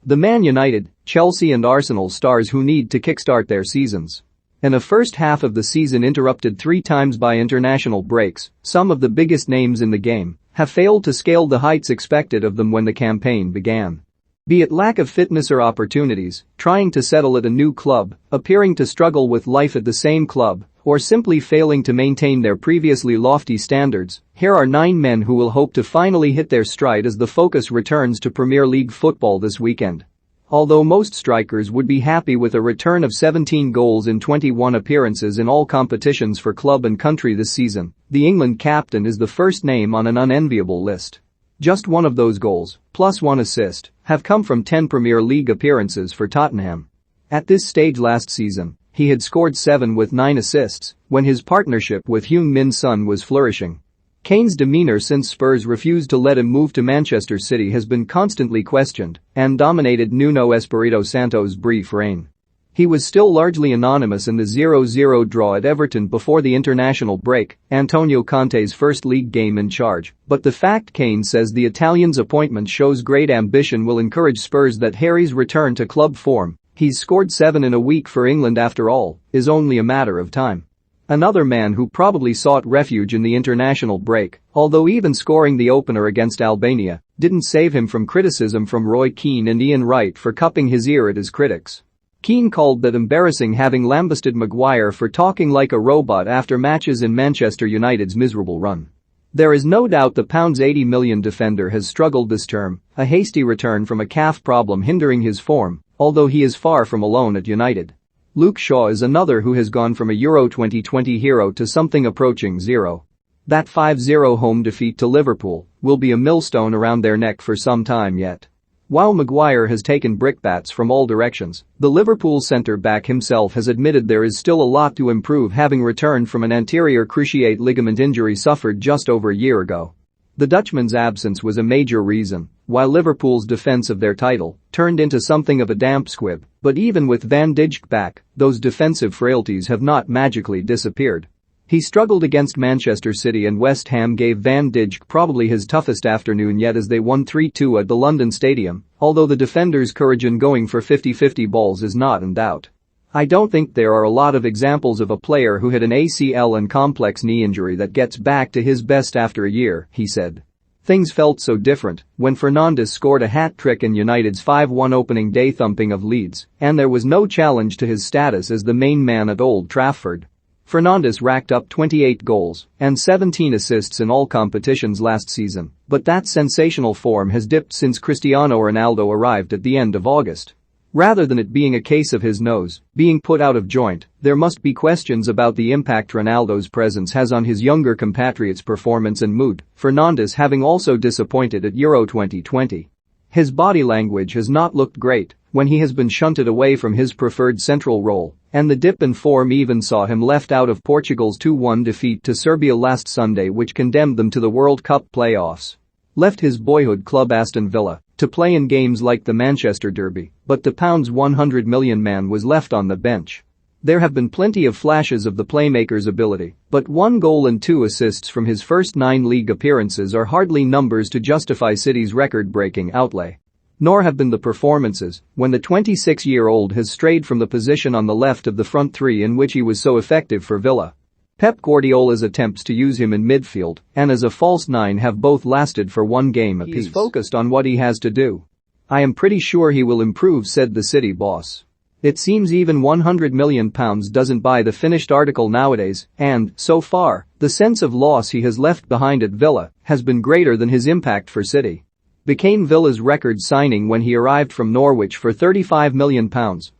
The Man United, Chelsea and Arsenal stars who need to kickstart their seasons. In a first half of the season interrupted 3 times by international breaks, some of the biggest names in the game have failed to scale the heights expected of them when the campaign began. Be it lack of fitness or opportunities, trying to settle at a new club, appearing to struggle with life at the same club, or simply failing to maintain their previously lofty standards, here are 9 men who will hope to finally hit their stride as the focus returns to Premier League football this weekend. Although most strikers would be happy with a return of 17 goals in 21 appearances in all competitions for club and country this season, the England captain is the first name on an unenviable list. Just one of those goals, plus 1 assist, have come from 10 Premier League appearances for Tottenham. At this stage last season, he had scored 7 with 9 assists when his partnership with Heung-min Son was flourishing. Kane's demeanor since Spurs refused to let him move to Manchester City has been constantly questioned and dominated Nuno Espirito Santo's brief reign. He was still largely anonymous in the 0-0 draw at Everton before the international break, Antonio Conte's first league game in charge, but the fact Kane says the Italian's appointment shows great ambition will encourage Spurs that Harry's return to club form, he's scored 7 in a week for England after all, is only a matter of time. Another man who probably sought refuge in the international break, although even scoring the opener against Albania didn't save him from criticism from Roy Keane and Ian Wright for cupping his ear at his critics. Keane called that embarrassing, having lambasted Maguire for talking like a robot after matches in Manchester United's miserable run. There is no doubt the £80 million defender has struggled this term, a hasty return from a calf problem hindering his form, although he is far from alone at United. Luke Shaw is another who has gone from a Euro 2020 hero to something approaching zero. That 5-0 home defeat to Liverpool will be a millstone around their neck for some time yet. While Maguire has taken brickbats from all directions, the Liverpool centre-back himself has admitted there is still a lot to improve, having returned from an anterior cruciate ligament injury suffered just over a year ago. The Dutchman's absence was a major reason why Liverpool's defence of their title turned into something of a damp squib, but even with Van Dijk back, those defensive frailties have not magically disappeared. He struggled against Manchester City and West Ham gave Van Dijk probably his toughest afternoon yet as they won 3-2 at the London Stadium, although the defender's courage in going for 50-50 balls is not in doubt. I don't think there are a lot of examples of a player who had an ACL and complex knee injury that gets back to his best after a year, he said. Things felt so different when Fernandes scored a hat-trick in United's 5-1 opening day thumping of Leeds, and there was no challenge to his status as the main man at Old Trafford. Fernandes racked up 28 goals and 17 assists in all competitions last season, but that sensational form has dipped since Cristiano Ronaldo arrived at the end of August. Rather than it being a case of his nose being put out of joint, there must be questions about the impact Ronaldo's presence has on his younger compatriots' performance and mood, Fernandes having also disappointed at Euro 2020. His body language has not looked great when he has been shunted away from his preferred central role, and the dip in form even saw him left out of Portugal's 2-1 defeat to Serbia last Sunday, which condemned them to the World Cup playoffs. Left his boyhood club Aston Villa to play in games like the Manchester Derby, but the £100 million man was left on the bench. There have been plenty of flashes of the playmaker's ability, but 1 goal and 2 assists from his first 9 league appearances are hardly numbers to justify City's record-breaking outlay. Nor have been the performances when the 26-year-old has strayed from the position on the left of the front three in which he was so effective for Villa. Pep Guardiola's attempts to use him in midfield and as a false 9 have both lasted for 1 game apiece. He's focused on what he has to do. I am pretty sure he will improve, said the City boss. It seems even £100 million doesn't buy the finished article nowadays, and, so far, the sense of loss he has left behind at Villa has been greater than his impact for City. Became Villa's record signing when he arrived from Norwich for £35 million,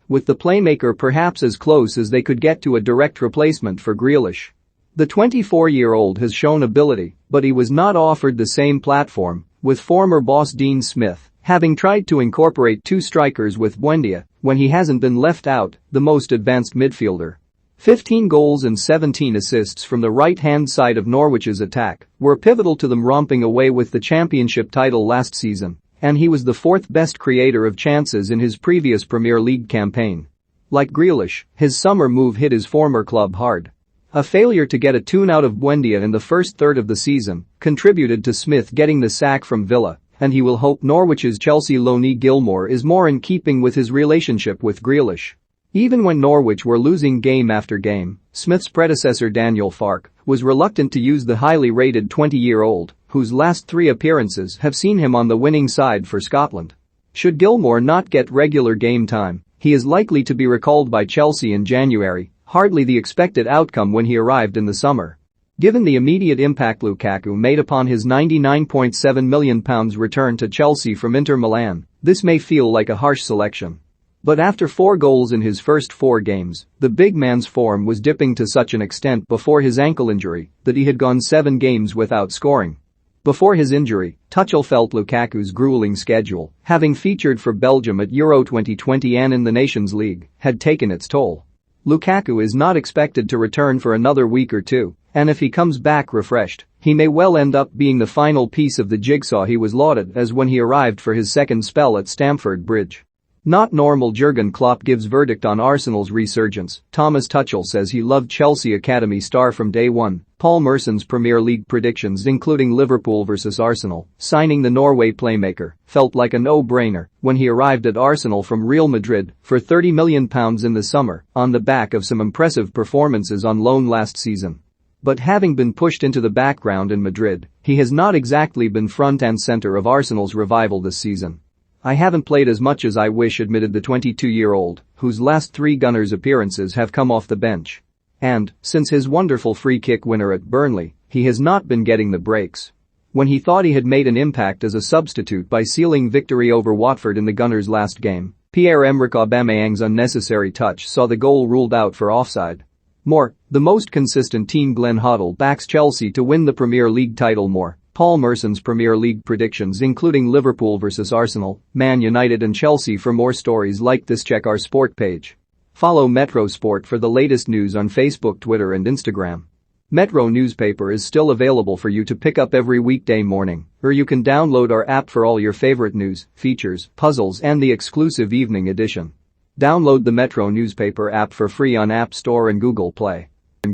with the playmaker perhaps as close as they could get to a direct replacement for Grealish. The 24-year-old has shown ability, but he was not offered the same platform, with former boss Dean Smith having tried to incorporate 2 strikers with Buendia when he hasn't been left out, the most advanced midfielder. 15 goals and 17 assists from the right-hand side of Norwich's attack were pivotal to them romping away with the championship title last season, and he was the 4th best creator of chances in his previous Premier League campaign. Like Grealish, his summer move hit his former club hard. A failure to get a tune out of Buendia in the first third of the season contributed to Smith getting the sack from Villa and he will hope Norwich's Chelsea loanee Gilmour is more in keeping with his relationship with Grealish. Even when Norwich were losing game after game, Smith's predecessor Daniel Farke was reluctant to use the highly rated 20-year-old, whose last 3 appearances have seen him on the winning side for Scotland. Should Gilmour not get regular game time, he is likely to be recalled by Chelsea in January, hardly the expected outcome when he arrived in the summer. Given the immediate impact Lukaku made upon his £99.7 million return to Chelsea from Inter Milan, this may feel like a harsh selection. But after 4 goals in his first 4 games, the big man's form was dipping to such an extent before his ankle injury that he had gone 7 games without scoring. Before his injury, Tuchel felt Lukaku's grueling schedule, having featured for Belgium at Euro 2020 and in the Nations League, had taken its toll. Lukaku is not expected to return for another week or 2, and if he comes back refreshed, he may well end up being the final piece of the jigsaw he was lauded as when he arrived for his second spell at Stamford Bridge. Not normal. Jurgen Klopp gives verdict on Arsenal's resurgence. Thomas Tuchel says he loved Chelsea academy star from day one. Paul Merson's Premier League predictions including Liverpool vs Arsenal, signing the Norway playmaker, felt like a no-brainer when he arrived at Arsenal from Real Madrid for £30 million in the summer on the back of some impressive performances on loan last season. But having been pushed into the background in Madrid, he has not exactly been front and center of Arsenal's revival this season. "I haven't played as much as I wish," admitted the 22-year-old, whose last 3 Gunners appearances have come off the bench. And, since his wonderful free-kick winner at Burnley, he has not been getting the breaks. When he thought he had made an impact as a substitute by sealing victory over Watford in the Gunners' last game, Pierre-Emerick Aubameyang's unnecessary touch saw the goal ruled out for offside. More, the most consistent team Glenn Hoddle backs Chelsea to win the Premier League title more. Paul Merson's Premier League predictions including Liverpool vs Arsenal, Man United and Chelsea. For more stories like this, check our sport page. Follow Metro Sport for the latest news on Facebook, Twitter and Instagram. Metro newspaper is still available for you to pick up every weekday morning, or you can download our app for all your favorite news, features, puzzles and the exclusive evening edition. Download the Metro newspaper app for free on App Store and Google Play.